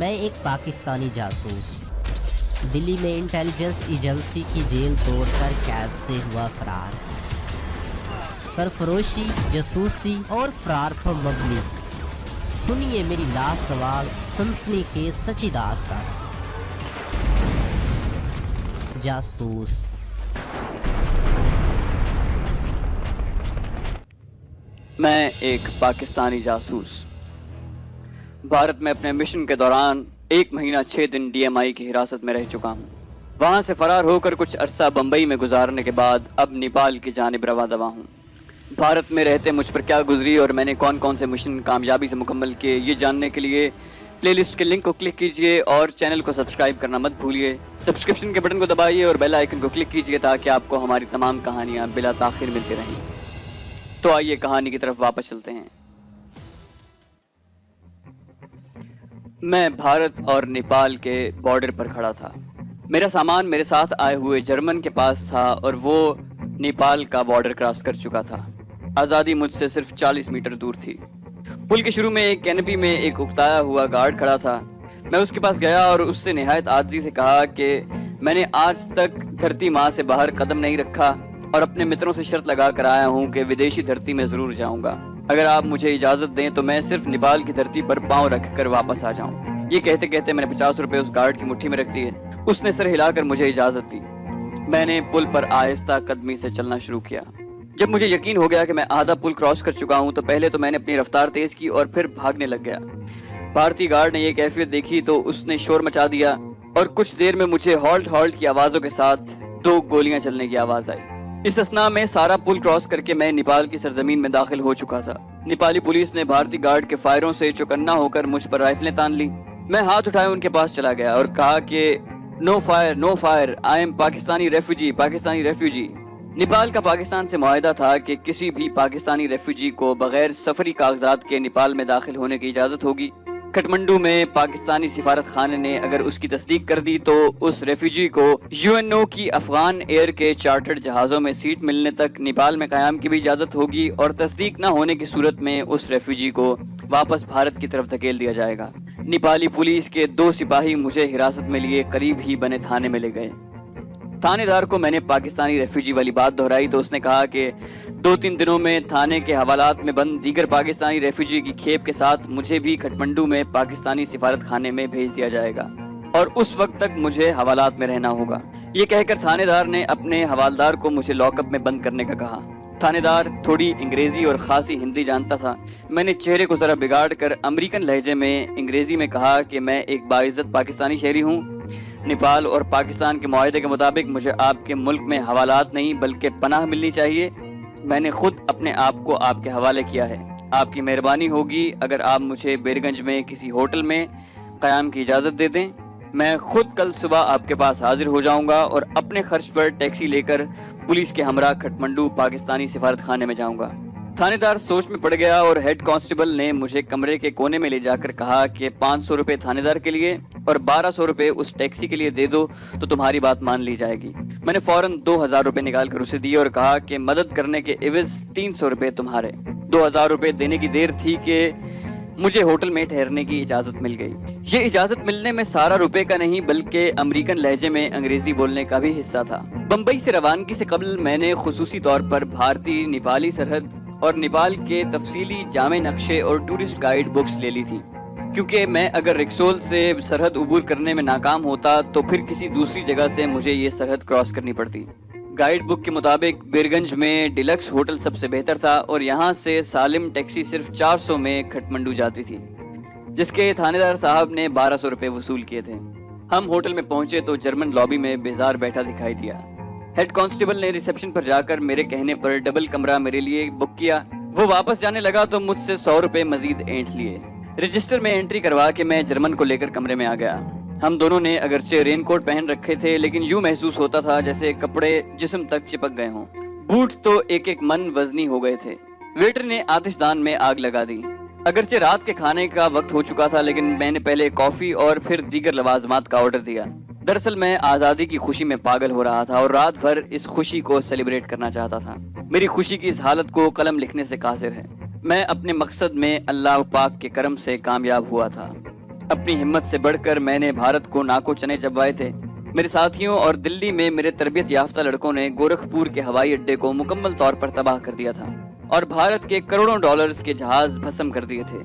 میں ایک پاکستانی جاسوس دلی میں انٹیلیجنس ایجنسی کی جیل توڑ کر قید سے ہوا فرار۔ سرفروشی، جاسوسی اور فرار پر مبنی سنیے میری لاسوال سنسنی خیز سچی داستان۔ جاسوس۔ میں ایک پاکستانی جاسوس بھارت میں اپنے مشن کے دوران 1 مہینہ 6 دن DMI کی حراست میں رہ چکا ہوں۔ وہاں سے فرار ہو کر کچھ عرصہ بمبئی میں گزارنے کے بعد اب نیپال کی جانب رواں دواں ہوں۔ بھارت میں رہتے مجھ پر کیا گزری اور میں نے کون کون سے مشن کامیابی سے مکمل کیے، یہ جاننے کے لیے پلے لسٹ کے لنک کو کلک کیجئے اور چینل کو سبسکرائب کرنا مت بھولیے۔ سبسکرپشن کے بٹن کو دبائیے اور بیل آئیکن کو کلک کیجئے تاکہ آپ کو ہماری تمام کہانیاں بلا تاخیر ملتی رہیں۔ تو آئیے کہانی کی طرف واپس چلتے ہیں۔ میں بھارت اور نیپال کے بارڈر پر کھڑا تھا۔ میرا سامان میرے ساتھ آئے ہوئے جرمن کے پاس تھا اور وہ نیپال کا بارڈر کراس کر چکا تھا۔ آزادی مجھ سے صرف 40 میٹر دور تھی۔ پل کے شروع میں ایک کینپی میں ایک اکتایا ہوا گارڈ کھڑا تھا۔ میں اس کے پاس گیا اور اس سے نہایت عاجزی سے کہا کہ میں نے آج تک دھرتی ماں سے باہر قدم نہیں رکھا اور اپنے متروں سے شرط لگا کر آیا ہوں کہ ودیشی دھرتی میں ضرور جاؤں گا۔ اگر آپ مجھے اجازت دیں تو میں صرف نیپال کی دھرتی پر پاؤں رکھ کر واپس آ جاؤں۔ یہ کہتے کہتے میں نے 50 روپے اس گارڈ کی مٹھی میں رکھ دیے۔ اس نے سر ہلا کر مجھے اجازت دی۔ میں نے پل پر آہستہ قدمی سے چلنا شروع کیا۔ جب مجھے یقین ہو گیا کہ میں آدھا پل کراس کر چکا ہوں تو پہلے تو میں نے اپنی رفتار تیز کی اور پھر بھاگنے لگ گیا۔ بھارتی گارڈ نے یہ کیفیت دیکھی تو اس نے شور مچا دیا اور کچھ دیر میں مجھے ہالٹ ہالٹ کی آوازوں کے ساتھ 2 گولیاں چلنے کی آواز آئی۔ اس اثناء میں سارا پل کراس کر کے میں نیپال کی سرزمین میں داخل ہو چکا تھا۔ نیپالی پولیس نے بھارتی گارڈ کے فائروں سے چوکنا ہو کر مجھ پر رائفلیں تان لی۔ میں ہاتھ اٹھائے ان کے پاس چلا گیا اور کہا کہ no fire no fire, I am Pakistani refugee. Nepal کا پاکستان سے معاہدہ تھا کہ کسی بھی پاکستانی ریفیوجی کو بغیر سفری کاغذات کے نیپال میں داخل ہونے کی اجازت ہوگی۔ کھٹمنڈو میں پاکستانی سفارت خانے نے اگر اس کی تصدیق کر دی تو اس ریفیوجی کو UNO کی افغان ایئر کے چارٹرڈ جہازوں میں سیٹ ملنے تک نیپال میں قیام کی بھی اجازت ہوگی اور تصدیق نہ ہونے کی صورت میں اس ریفیوجی کو واپس بھارت کی طرف دھکیل دیا جائے گا۔ نیپالی پولیس کے 2 سپاہی مجھے حراست میں لیے قریب ہی بنے تھانے میں لے گئے۔ تھانے دار کو میں نے پاکستانی ریفیوجی والی بات دہرائی تو اس نے کہا کہ 2-3 دنوں میں تھانے کے حوالات میں بند دیگر پاکستانی ریفیوجی کی کھیپ کے ساتھ مجھے بھی کھٹمنڈو میں پاکستانی سفارت خانے میں بھیج دیا جائے گا اور اس وقت تک مجھے حوالات میں رہنا ہوگا۔ یہ کہہ کر تھانے دار نے اپنے حوالدار کو مجھے لاک اپ میں بند کرنے کا کہا۔ تھانے دار تھوڑی انگریزی اور خاصی ہندی جانتا تھا۔ میں نے چہرے کو ذرا بگاڑ کر امریکن لہجے میں انگریزی میں کہا کہ میں ایک باعزت پاکستانی شہری ہوں۔ نیپال اور پاکستان کے معاہدے کے مطابق مجھے آپ کے ملک میں حوالات نہیں بلکہ پناہ ملنی چاہیے۔ میں نے خود اپنے آپ کو آپ کے حوالے کیا ہے۔ آپ کی مہربانی ہوگی اگر آپ مجھے بیرگنج میں کسی ہوٹل میں قیام کی اجازت دے دیں۔ میں خود کل صبح آپ کے پاس حاضر ہو جاؤں گا اور اپنے خرچ پر ٹیکسی لے کر پولیس کے ہمراہ کھٹمنڈو پاکستانی سفارت خانے میں جاؤں گا۔ تھانے دار سوچ میں پڑ گیا اور ہیڈ کانسٹیبل نے مجھے کمرے کے کونے میں لے جا کر کہا کہ 500 روپے تھانے دار کے لیے اور 1200 روپے اس ٹیکسی کے لیے دے دو تو تمہاری بات مان لی جائے گی۔ میں نے فوراً 2000 روپے نکال کر اسے دیے اور کہا کہ مدد کرنے کے عوض 300 روپے تمہارے۔ 2000 روپے دینے کی دیر تھی کہ مجھے ہوٹل میں ٹھہرنے کی اجازت مل گئی۔ یہ اجازت ملنے میں سارا روپے کا نہیں بلکہ امریکن لہجے میں انگریزی بولنے کا بھی حصہ تھا۔ بمبئی سے روانگی سے قبل میں نے خصوصی طور پر بھارتی نیپالی سرحد اور نیپال کے تفصیلی جامع نقشے اور ٹورسٹ گائیڈ بکس لے لی تھی، کیونکہ میں اگر رکسول سے سرحد عبور کرنے میں ناکام ہوتا تو پھر کسی دوسری جگہ سے مجھے یہ سرحد کراس کرنی پڑتی۔ گائیڈ بک کے مطابق بیرگنج میں ڈیلکس ہوٹل سب سے بہتر تھا اور یہاں سے سالم ٹیکسی صرف 400 میں کھٹمنڈو جاتی تھی، جس کے تھانے دار صاحب نے 1200 روپے وصول کیے تھے۔ ہم ہوٹل میں پہنچے تو جرمن لابی میں بیزار بیٹھا دکھائی دیا۔ ہیڈ کانسٹیبل نے ریسیپشن پر جا کر میرے کہنے پر ڈبل کمرہ میرے لیے بک کیا۔ وہ واپس جانے لگا تو مجھ سے 100 روپے مزید اینٹھ لیے۔ رجسٹر میں انٹری کروا کے میں جرمن کو لے کر کمرے میں آ گیا۔ ہم دونوں نے اگرچہ رین کوٹ پہن رکھے تھے لیکن یوں محسوس ہوتا تھا جیسے کپڑے جسم تک چپک گئے ہوں۔ بوٹ تو ایک ایک من وزنی ہو گئے تھے۔ ویٹر نے آتش دان میں آگ لگا دی۔ اگرچہ رات کے کھانے کا وقت ہو چکا تھا لیکن میں نے پہلے کافی اور پھر دیگر لوازمات کا آرڈر دیا۔ دراصل میں آزادی کی خوشی میں پاگل ہو رہا تھا اور رات بھر اس خوشی کو سیلیبریٹ کرنا چاہتا تھا۔ میری خوشی کی اس حالت کو قلم لکھنے سے قاصر ہے۔ میں اپنے مقصد میں اللہ پاک کے کرم سے کامیاب ہوا تھا۔ اپنی ہمت سے بڑھ کر میں نے بھارت کو ناکو چنے چبوائے تھے۔ میرے ساتھیوں اور دلی میں میرے تربیت یافتہ لڑکوں نے گورکھپور کے ہوائی اڈے کو مکمل طور پر تباہ کر دیا تھا اور بھارت کے کروڑوں ڈالرز کے جہاز بھسم کر دیے تھے۔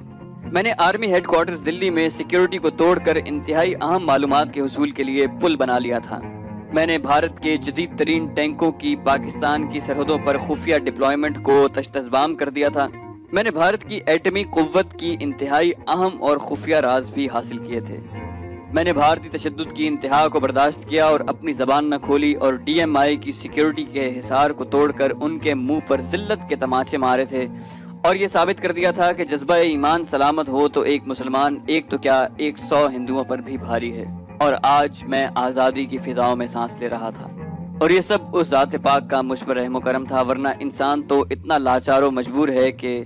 میں نے آرمی ہیڈ کوارٹرز دلی میں سیکیورٹی کو توڑ کر انتہائی اہم معلومات کے حصول کے لیے پل بنا لیا تھا۔ میں نے بھارت کے جدید ترین ٹینکوں کی پاکستان کی سرحدوں پر خفیہ ڈپلائمنٹ کو تشتزبام کر دیا تھا۔ میں نے بھارت کی ایٹمی قوت کی انتہائی اہم اور خفیہ راز بھی حاصل کیے تھے۔ میں نے بھارتی تشدد کی انتہا کو برداشت کیا اور اپنی زبان نہ کھولی اور ڈی ایم آئی کی سیکیورٹی کے حصار کو توڑ کر ان کے منہ پر ذلت کے تماچے مارے تھے اور یہ ثابت کر دیا تھا کہ جذبہ ایمان سلامت ہو تو ایک مسلمان ایک تو کیا 100 ہندوؤں پر بھی بھاری ہے۔ اور آج میں آزادی کی فضاؤں میں سانس لے رہا تھا اور یہ سب اس ذات پاک کا مجھ پر رحم و کرم تھا، ورنہ انسان تو اتنا لاچار و مجبور ہے کہ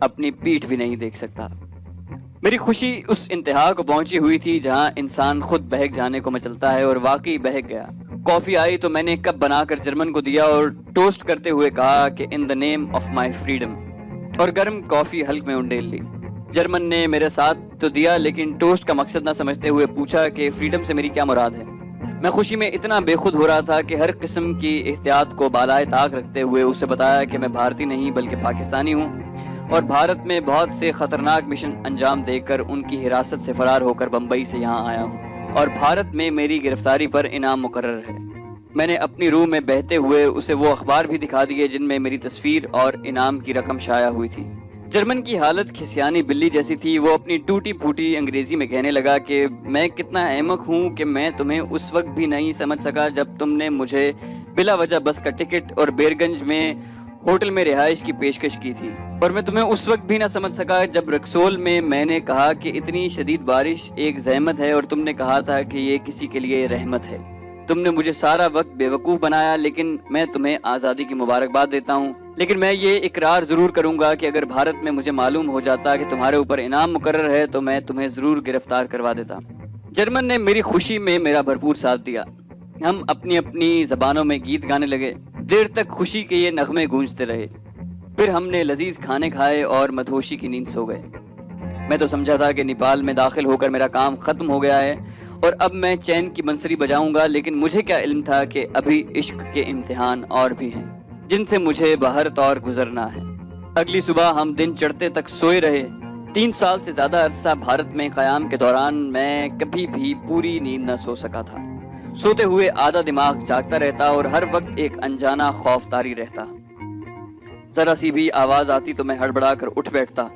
اپنی پیٹھ بھی نہیں دیکھ سکتا۔ میری خوشی اس انتہا کو پہنچی ہوئی تھی جہاں انسان خود بہک جانے کو مچلتا ہے، اور واقعی بہک گیا۔ کافی آئی تو میں نے کپ بنا کر جرمن کو دیا اور ٹوسٹ کرتے ہوئے کہا کہ ان دا نیم آف مائی فریڈم، اور گرم کافی حلق میں انڈیل لی۔ جرمن نے میرے ساتھ تو دیا لیکن ٹوسٹ کا مقصد نہ سمجھتے ہوئے پوچھا کہ فریڈم سے میری کیا مراد ہے۔ میں خوشی میں اتنا بے خود ہو رہا تھا کہ ہر قسم کی احتیاط کو بالائے طاق رکھتے ہوئے اسے بتایا کہ میں بھارتی نہیں بلکہ پاکستانی ہوں اور بھارت میں بہت سے خطرناک مشن انجام دے کر ان کی حراست سے فرار ہو کر بمبئی سے یہاں آیا ہوں اور بھارت میں میری گرفتاری پر انعام مقرر ہے۔ میں نے اپنی روح میں بہتے ہوئے اسے وہ اخبار بھی دکھا دیے جن میں میری تصویر اور انعام کی رقم شائع ہوئی تھی۔ جرمن کی حالت کھسیانی بلی جیسی تھی۔ وہ اپنی ٹوٹی پھوٹی انگریزی میں کہنے لگا کہ میں کتنا احمق ہوں کہ میں تمہیں اس وقت بھی نہیں سمجھ سکا جب تم نے مجھے بلا وجہ بس کا ٹکٹ اور بیرگنج میں ہوٹل میں رہائش کی پیشکش کی تھی، اور میں تمہیں اس وقت بھی نہ سمجھ سکا جب رکسول میں نے کہا کہ اتنی شدید بارش ایک زحمت ہے اور تم نے کہا تھا کہ یہ کسی کے لیے رحمت ہے۔ تم نے مجھے سارا وقت بے وقوف بنایا، لیکن میں تمہیں آزادی کی مبارکباد دیتا ہوں، لیکن میں یہ اقرار ضرور کروں گا کہ اگر بھارت میں مجھے معلوم ہو جاتا کہ تمہارے اوپر انعام مقرر ہے تو میں تمہیں ضرور گرفتار کروا دیتا۔ جرمن نے میری خوشی میں میرا بھرپور ساتھ دیا۔ ہم اپنی اپنی زبانوں میں گیت گانے لگے۔ دیر تک خوشی کے یہ نغمے گونجتے رہے۔ پھر ہم نے لذیذ کھانے کھائے اور مدہوشی کی نیند سو گئے۔ میں تو سمجھا تھا کہ نیپال میں داخل ہو کر میرا کام ختم ہو گیا ہے اور اب میں چین کی بنسری بجاؤں گا، لیکن مجھے کیا علم تھا کہ ابھی عشق کے امتحان اور بھی ہیں جن سے مجھے بہر طور گزرنا ہے۔ اگلی صبح ہم دن چڑھتے تک سوئے رہے۔ 3 سال سے زیادہ عرصہ بھارت میں قیام کے دوران میں کبھی بھی پوری نیند نہ سو سکا تھا۔ سوتے ہوئے آدھا دماغ جاگتا رہتا اور ہر وقت ایک انجانا خوف طاری رہتا۔ ذرا سی بھی آواز آتی تو میں ہڑبڑا کر اٹھ بیٹھتا۔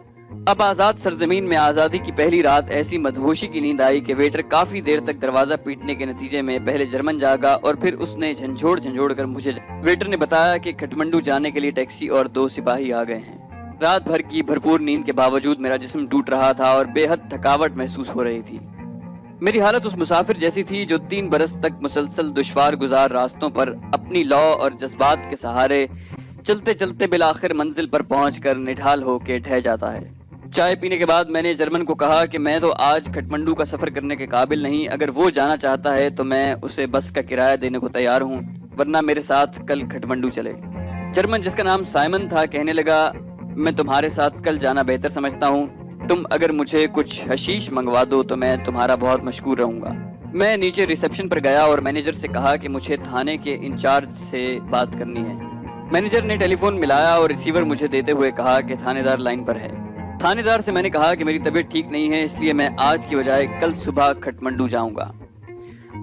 اب آزاد سرزمین میں آزادی کی پہلی رات ایسی مدہوشی کی نیند آئی کہ ویٹر کافی دیر تک دروازہ پیٹنے کے نتیجے میں پہلے جرمن جاگا اور پھر اس نے جھنجھوڑ کر مجھے ویٹر نے بتایا کہ کھٹمنڈو جانے کے لیے ٹیکسی اور 2 سپاہی آ گئے ہیں۔ رات بھر کی بھرپور نیند کے باوجود میرا جسم ٹوٹ رہا تھا اور بے حد تھکاوٹ محسوس ہو رہی تھی۔ میری حالت اس مسافر جیسی تھی جو 3 برس تک مسلسل دشوار گزار راستوں پر اپنی لو اور جذبات کے سہارے چلتے چلتے بالآخر منزل پر پہنچ کر نڈھال ہو کے ڈھہ جاتا ہے۔ چائے پینے کے بعد میں نے جرمن کو کہا کہ میں تو آج کھٹمنڈو کا سفر کرنے کے قابل نہیں، اگر وہ جانا چاہتا ہے تو میں اسے بس کا کرایہ دینے کو تیار ہوں، ورنہ میرے ساتھ کل کھٹمنڈو چلے۔ جرمن جس کا نام سائمن تھا کہنے لگا، میں تمہارے ساتھ کل جانا بہتر سمجھتا ہوں، تم اگر مجھے کچھ حشیش منگوا دو تو میں تمہارا بہت مشکور رہوں گا۔ میں نیچے ریسیپشن پر گیا اور مینیجر سے کہا کہ مجھے تھانے کے انچارج سے بات کرنی ہے۔ مینیجر نے ٹیلی فون ملایا اور ریسیور مجھے دیتے ہوئے کہا کہ تھانے دار لائن پر ہے۔ تھانے دار سے میں نے کہا کہ میری طبیعت ٹھیک نہیں ہے، اس لیے میں آج کی بجائے کل صبح کھٹمنڈو جاؤں گا۔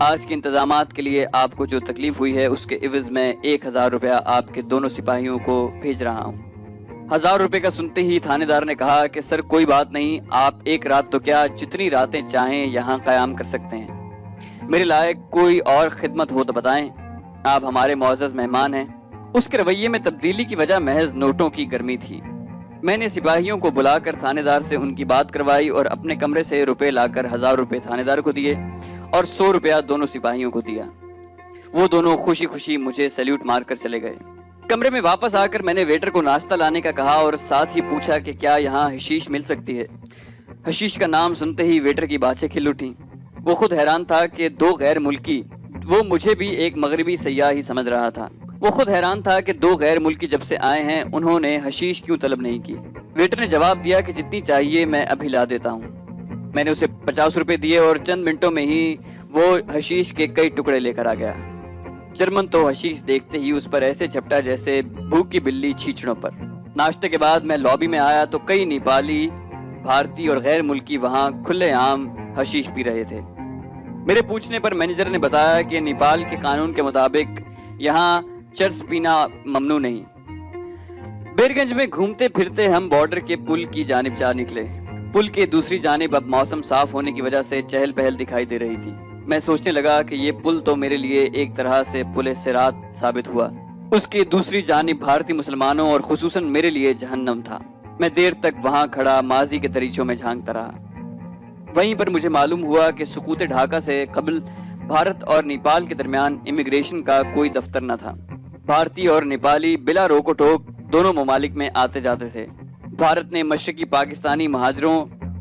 آج کے انتظامات کے لیے آپ کو جو تکلیف ہوئی ہے اس کے عوض میں 1000 روپیہ آپ کے دونوں سپاہیوں کو بھیج رہا ہوں۔ 1000 روپے کا سنتے ہی تھانے دار نے کہا کہ سر کوئی بات نہیں، آپ ایک رات تو کیا جتنی راتیں چاہیں یہاں قیام کر سکتے ہیں۔ میرے لائق کوئی اور خدمت ہو تو بتائیں، آپ ہمارے معزز مہمان ہیں۔ اس کے رویے میں تبدیلی کی وجہ محض نوٹوں کی گرمی تھی۔ میں نے سپاہیوں کو بلا کر تھانے دار سے ان کی بات کروائی اور اپنے کمرے سے روپے لا کر 1000 روپے تھانے دار کو دیے اور 100 روپیہ دونوں سپاہیوں کو دیا۔ وہ دونوں خوشی خوشی مجھے سیلیوٹ مار کر چلے گئے۔ کمرے میں واپس آ کر میں نے ویٹر کو ناشتہ لانے کا کہا اور ساتھ ہی پوچھا کہ کیا یہاں حشیش مل سکتی ہے۔ حشیش کا نام سنتے ہی ویٹر کی باتیں کھل اٹھیں۔ وہ خود حیران تھا کہ 2 غیر ملکی، وہ مجھے بھی ایک مغربی سیاح ہی سمجھ رہا تھا، وہ خود حیران تھا کہ 2 غیر ملکی جب سے آئے ہیں انہوں نے حشیش کیوں طلب نہیں کی۔ ویٹر نے جواب دیا کہ جتنی چاہیے میں ابھی لا دیتا ہوں۔ میں نے اسے 50 روپے دیے اور چند منٹوں میں ہی وہ حشیش کے کئی ٹکڑے لے کر آ گیا۔ جرمن تو حشیش دیکھتے ہی اس پر ایسے جھپٹا جیسے بھوکی بلی چھیچڑوں پر۔ ناشتے کے بعد میں لابی میں آیا تو کئی نیپالی، بھارتی اور غیر ملکی وہاں کھلے عام حشیش پی رہے تھے۔ میرے پوچھنے پر مینیجر نے بتایا کہ نیپال کے قانون کے مطابق یہاں چرس پینا ممنوع نہیں۔ بیرگنج میں گھومتے پھرتے ہم بارڈر کے پل کی جانب جا نکلے۔ پل کے دوسری جانب اب موسم صاف ہونے کی وجہ سے چہل پہل دکھائی دے رہی تھی۔ میں سوچنے لگا کہ یہ پل تو میرے لیے ایک طرح سے پل صراط ثابت ہوا۔ اس کی دوسری جانب بھارتی مسلمانوں اور خصوصاً میرے لیے جہنم تھا۔ میں دیر تک وہاں کھڑا ماضی کے دریچوں میں جھانکتا رہا۔ وہیں پر مجھے معلوم ہوا کہ سقوط ڈھاکہ سے قبل بھارت اور نیپال کے درمیان امیگریشن کا کوئی دفتر نہ تھا۔ بھارتی اور نیپالی بلا روک و ٹوک دونوں ممالک میں آتے جاتے تھے۔ بھارت نے مشرقی پاکستانی مہاجروں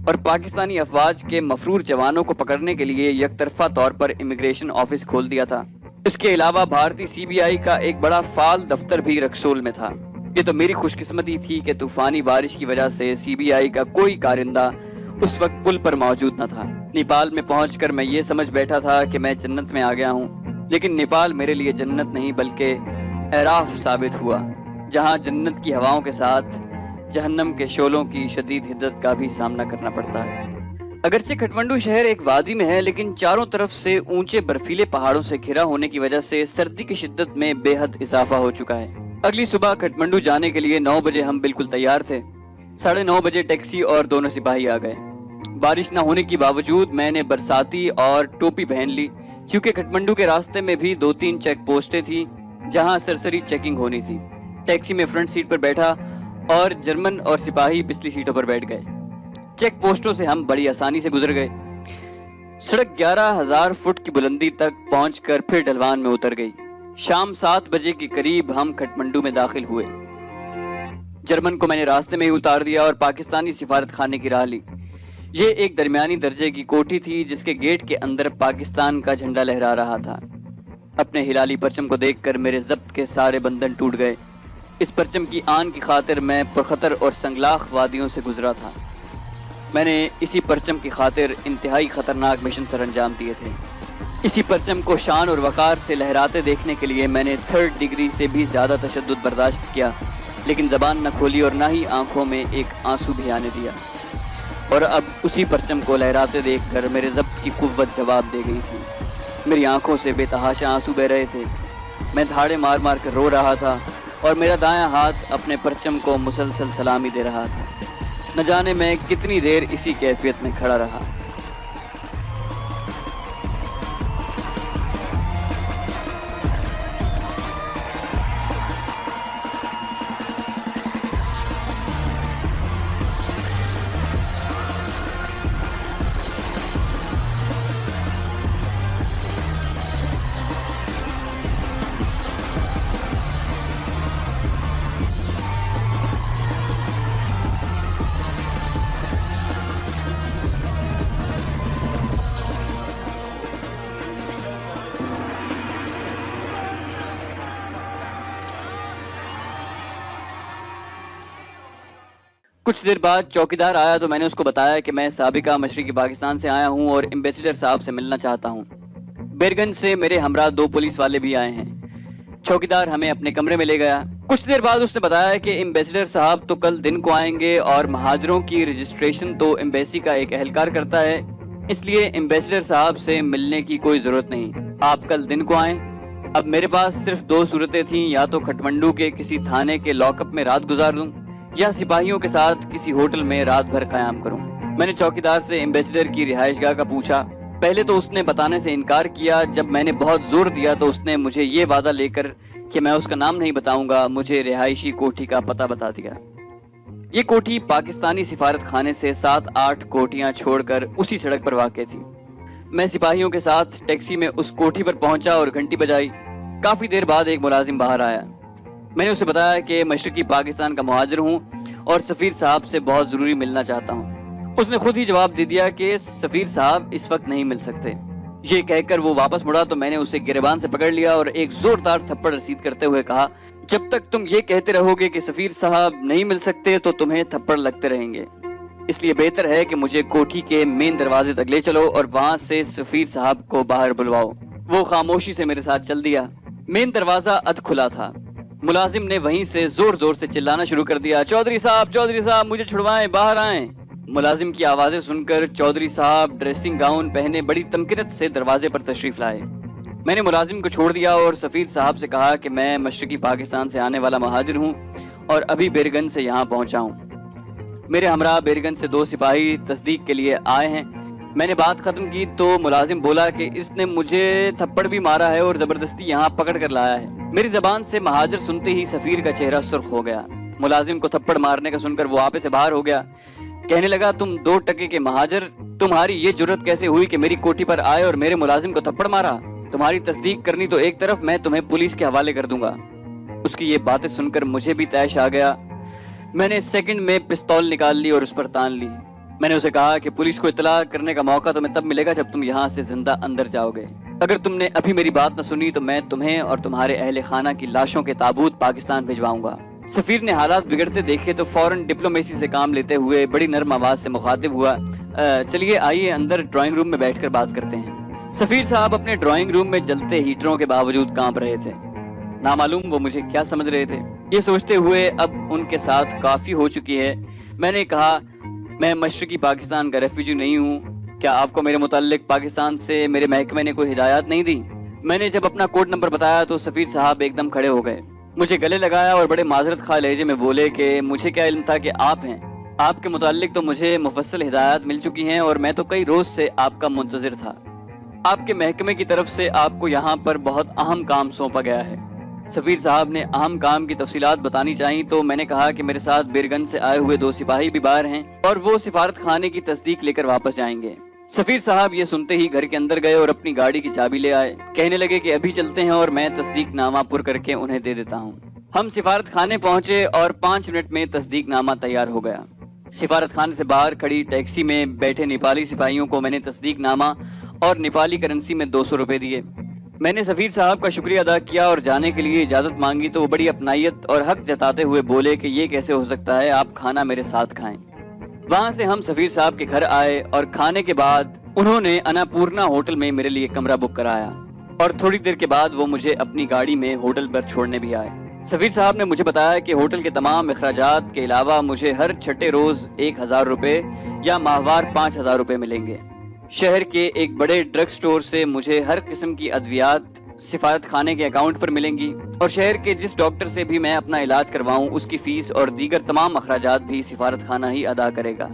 اور پاکستانی افواج کے مفرور جوانوں کو پکڑنے کے لیے یک طرفہ طور پر امیگریشن آفس کھول دیا تھا۔ اس کے علاوہ بھارتی سی بی آئی کا ایک بڑا فعال دفتر بھی رکسول میں تھا۔ یہ تو میری خوش قسمتی تھی کہ طوفانی بارش کی وجہ سے سی بی آئی کا کوئی کارندہ اس وقت پل پر موجود نہ تھا۔ نیپال میں پہنچ کر میں یہ سمجھ بیٹھا تھا کہ میں جنت میں آ گیا ہوں، لیکن نیپال میرے لیے جنت نہیں بلکہ اعراف ثابت ہوا، جہاں جنت کی ہواؤں کے ساتھ جہنم کے شعلوں کی شدید حدت کا بھی سامنا کرنا پڑتا ہے۔ اگرچہ کھٹمنڈو شہر ایک وادی میں ہے، لیکن چاروں طرف سے اونچے برفیلے پہاڑوں سے گھرا ہونے کی وجہ سے سردی کی شدت میں بے حد اضافہ ہو چکا ہے۔ اگلی صبح کھٹمنڈو جانے کے لیے 9 بجے ہم بالکل تیار تھے۔ 9:30 بجے ٹیکسی اور دونوں سپاہی آ گئے۔ بارش نہ ہونے کے باوجود میں نے برساتی اور ٹوپی پہن لی، کیونکہ کھٹمنڈو کے راستے میں بھی 2-3 چیک پوسٹیں تھیں جہاں سرسری چیکنگ ہونی تھی۔ ٹیکسی میں فرنٹ سیٹ پر بیٹھا اور جرمن اور سپاہی پچھلی سیٹوں پر بیٹھ گئے۔ چیک پوسٹوں سے ہم بڑی آسانی سے گزر گئے۔ سڑک 11,000 فٹ کی بلندی تک پہنچ کر پھر ڈھلوان میں اتر گئی۔ شام 7 بجے کے قریب ہم کھٹمنڈو میں داخل ہوئے۔ جرمن کو میں نے راستے میں ہی اتار دیا اور پاکستانی سفارت خانے کی راہ لی۔ یہ ایک درمیانی درجے کی کوٹھی تھی جس کے گیٹ کے اندر پاکستان کا جھنڈا لہرا رہا تھا۔ اپنے ہلالی پرچم کو دیکھ کر میرے ضبط کے سارے بندھن ٹوٹ گئے۔ اس پرچم کی آن کی خاطر میں پرخطر اور سنگلاخ وادیوں سے گزرا تھا۔ میں نے اسی پرچم کی خاطر انتہائی خطرناک مشن سر انجام دیے تھے۔ اسی پرچم کو شان اور وقار سے لہراتے دیکھنے کے لیے میں نے 3rd ڈگری سے بھی زیادہ تشدد برداشت کیا، لیکن زبان نہ کھولی اور نہ ہی آنکھوں میں ایک آنسو بھی آنے دیا۔ اور اب اسی پرچم کو لہراتے دیکھ کر میرے ضبط کی قوت جواب دے گئی تھی۔ میری آنکھوں سے بے تحاشا آنسو بہ رہے تھے۔ میں دھاڑے مار مار کر رو رہا تھا اور میرا دایاں ہاتھ اپنے پرچم کو مسلسل سلامی دے رہا تھا۔ نہ جانے میں کتنی دیر اسی کیفیت میں کھڑا رہا۔ کچھ دیر بعد چوکیدار آیا تو میں نے اس کو بتایا کہ میں سابقہ مشرقی پاکستان سے آیا ہوں اور ایمبیسیڈر صاحب سے ملنا چاہتا ہوں۔ بیرگنج سے میرے ہمراہ 2 پولیس والے بھی آئے ہیں۔ چوکیدار ہمیں اپنے کمرے میں لے گیا۔ کچھ دیر بعد اس نے بتایا کہ ایمبیسیڈر صاحب تو کل دن کو آئیں گے اور مہاجروں کی رجسٹریشن تو ایمبیسی کا ایک اہلکار کرتا ہے، اس لیے ایمبیسیڈر صاحب سے ملنے کی کوئی ضرورت نہیں، آپ کل دن کو آئیں۔ اب میرے پاس صرف 2 صورتیں تھیں، یا تو کھٹمنڈو کے کسی تھانے کے لاک اپ میں رات گزار دوں یا سپاہیوں کے ساتھ کسی ہوٹل میں رات بھر قیام کروں۔ میں نے چوکیدار سے ایمبیسیڈر کی رہائش گاہ کا پوچھا۔ پہلے تو اس نے بتانے سے انکار کیا، جب میں نے بہت زور دیا تو اس نے مجھے یہ وعدہ لے کر کہ میں اس کا نام نہیں بتاؤں گا، مجھے رہائشی کوٹھی کا پتہ بتا دیا۔ یہ کوٹھی پاکستانی سفارت خانے سے 7-8 کوٹھیاں چھوڑ کر اسی سڑک پر واقع تھی۔ میں سپاہیوں کے ساتھ ٹیکسی میں اس کوٹھی پر پہنچا اور گھنٹی بجائی۔ کافی دیر بعد ایک ملازم باہر آیا۔ میں نے اسے بتایا کہ مشرقی پاکستان کا مہاجر ہوں اور سفیر صاحب سے بہت ضروری ملنا چاہتا ہوں۔ اس نے خود ہی جواب دے دیا کہ سفیر صاحب اس وقت نہیں مل سکتے۔ یہ کہہ کر وہ واپس مڑا تو میں نے اسے گریبان سے پکڑ لیا اور ایک زوردار تھپڑ رسید کرتے ہوئے کہا، جب تک تم یہ کہتے رہو گے کہ سفیر صاحب نہیں مل سکتے تو تمہیں تھپڑ لگتے رہیں گے۔ اس لیے بہتر ہے کہ مجھے کوٹھی کے مین دروازے تک لے چلو اور وہاں سے سفیر صاحب کو باہر بلواؤ۔ وہ خاموشی سے میرے ساتھ چل دیا۔ مین دروازہ ادھ کھلا تھا۔ ملازم نے وہیں سے زور زور سے چلانا شروع کر دیا، چودھری صاحب مجھے چھڑوائیں، باہر آئیں۔ ملازم کی آوازیں سن کر چودھری صاحب ڈریسنگ گاؤن پہنے بڑی تمکنت سے دروازے پر تشریف لائے۔ میں نے ملازم کو چھوڑ دیا اور سفیر صاحب سے کہا کہ میں مشرقی پاکستان سے آنے والا مہاجر ہوں اور ابھی بیرگن سے یہاں پہنچا ہوں۔ میرے ہمراہ بیرگن سے 2 سپاہی تصدیق کے لیے آئے ہیں۔ میں نے بات ختم کی تو ملازم بولا کہ اس نے مجھے تھپڑ بھی مارا ہے اور زبردستی یہاں پکڑ کر لایا ہے۔ میری زبان سے مہاجر سنتے ہی سفیر کا چہرہ سرخ ہو گیا۔ ملازم کو تھپڑ مارنے کا سن کر وہ آپے سے باہر ہو گیا۔ کہنے لگا، تم 2 ٹکے کے مہاجر، تمہاری یہ جرت کیسے ہوئی کہ میری کوٹھی پر آئے اور میرے ملازم کو تھپڑ مارا؟ تمہاری تصدیق کرنی تو ایک طرف، میں تمہیں پولیس کے حوالے کر دوں گا۔ اس کی یہ باتیں سن کر مجھے بھی طیش آ گیا۔ میں نے سیکنڈ میں پستول نکال لی اور اس پر تان لی۔ میں نے اسے کہا کہ پولیس کو اطلاع کرنے کا موقع تمہیں تب ملے گا جب تم یہاں سے زندہ اندر جاؤ گے۔ اگر تم نے ابھی میری بات نہ سنی تو میں تمہیں اور تمہارے اہل خانہ کی لاشوں کے تابوت پاکستان بھجواؤں گا۔ سفیر نے حالات بگڑتے دیکھے تو فوراً ڈپلومیسی سے کام لیتے ہوئے بڑی نرم آواز سے مخاطب ہوا، چلیے آئیے اندر ڈرائنگ روم میں بیٹھ کر بات کرتے ہیں۔ سفیر صاحب اپنے ڈرائنگ روم میں جلتے ہیٹروں کے باوجود کانپ رہے تھے۔ نامعلوم وہ مجھے کیا سمجھ رہے تھے۔ یہ سوچتے ہوئے اب ان کے ساتھ کافی ہو چکی ہے، میں نے کہا، میں مشرقی پاکستان کا ریفیوجی نہیں ہوں۔ کیا آپ کو میرے متعلق پاکستان سے میرے محکمے نے کوئی ہدایات نہیں دی؟ میں نے جب اپنا کوڈ نمبر بتایا تو سفیر صاحب ایک دم کھڑے ہو گئے، مجھے گلے لگایا اور بڑے معذرت خواہ لہجے میں بولے کہ مجھے کیا علم تھا کہ آپ ہیں۔ آپ کے متعلق تو مجھے مفصل ہدایات مل چکی ہیں اور میں تو کئی روز سے آپ کا منتظر تھا۔ آپ کے محکمے کی طرف سے آپ کو یہاں پر بہت اہم کام سونپا گیا ہے۔ سفیر صاحب نے اہم کام کی تفصیلات بتانی چاہی تو میں نے کہا کہ میرے ساتھ بیرگن سے آئے ہوئے 2 سپاہی بھی باہر ہیں اور وہ سفارت خانے کی تصدیق لے کر واپس جائیں گے۔ سفیر صاحب یہ سنتے ہی گھر کے اندر گئے اور اپنی گاڑی کی چابی لے آئے۔ کہنے لگے کہ ابھی چلتے ہیں اور میں تصدیق نامہ پر کر کے انہیں دے دیتا ہوں۔ ہم سفارت خانے پہنچے اور 5 منٹ میں تصدیق نامہ تیار ہو گیا۔ سفارت خانے سے باہر کھڑی ٹیکسی میں بیٹھے نیپالی سپاہیوں کو میں نے تصدیق نامہ اور نیپالی کرنسی میں 200 روپے دیے۔ میں نے سفیر صاحب کا شکریہ ادا کیا اور جانے کے لیے اجازت مانگی تو وہ بڑی اپنائیت اور حق جتاتے ہوئے بولے کہ یہ کیسے ہو سکتا ہے، آپ کھانا میرے ساتھ کھائیں۔ وہاں سے ہم سفیر صاحب کے گھر آئے اور کھانے کے بعد انہوں نے اناپورنا ہوٹل میں میرے لیے کمرہ بک کرایا اور تھوڑی دیر کے بعد وہ مجھے اپنی گاڑی میں ہوٹل پر چھوڑنے بھی آئے۔ سفیر صاحب نے مجھے بتایا کہ ہوٹل کے تمام اخراجات کے علاوہ مجھے ہر چھٹے روز 1000 روپے یا ماہوار 5000 روپے ملیں گے۔ شہر کے ایک بڑے ڈرگ سٹور سے مجھے ہر قسم کی ادویات سفارت خانے کے اکاؤنٹ پر ملیں گی اور شہر کے جس ڈاکٹر سے بھی میں اپنا علاج کرواؤں اس کی فیس اور دیگر تمام اخراجات بھی سفارت خانہ ہی ادا کرے گا۔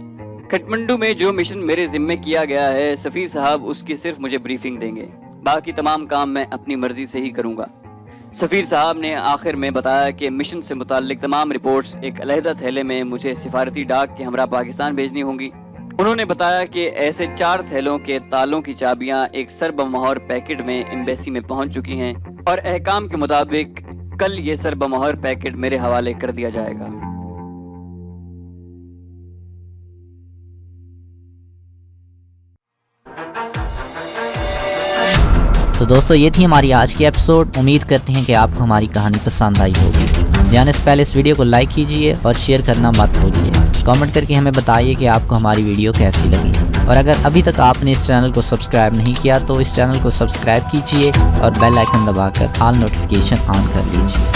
کھٹمنڈو میں جو مشن میرے ذمے کیا گیا ہے سفیر صاحب اس کی صرف مجھے بریفنگ دیں گے، باقی تمام کام میں اپنی مرضی سے ہی کروں گا۔ سفیر صاحب نے آخر میں بتایا کہ مشن سے متعلق تمام رپورٹس ایک علیحدہ تھیلے میں مجھے سفارتی ڈاک کے ہمراہ پاکستان بھیجنی ہوں گی۔ انہوں نے بتایا کہ ایسے 4 تھیلوں کے تالوں کی چابیاں ایک سر بمہر پیکٹ میں ایمبیسی میں پہنچ چکی ہیں اور احکام کے مطابق کل یہ سر بمہر پیکٹ میرے حوالے کر دیا جائے گا۔ تو دوستو یہ تھی ہماری آج کی ایپیسوڈ۔ امید کرتے ہیں کہ آپ کو ہماری کہانی پسند آئی ہوگی۔ جانے سے پہلے اس ویڈیو کو لائک کیجئے اور شیئر کرنا مت بھولیے۔ کامنٹ کر کے ہمیں بتائیے کہ آپ کو ہماری ویڈیو کیسی لگی، اور اگر ابھی تک آپ نے اس چینل کو سبسکرائب نہیں کیا تو اس چینل کو سبسکرائب کیجئے اور بیل آئیکن دبا کر آل نوٹیفیکیشن آن کر لیجئے۔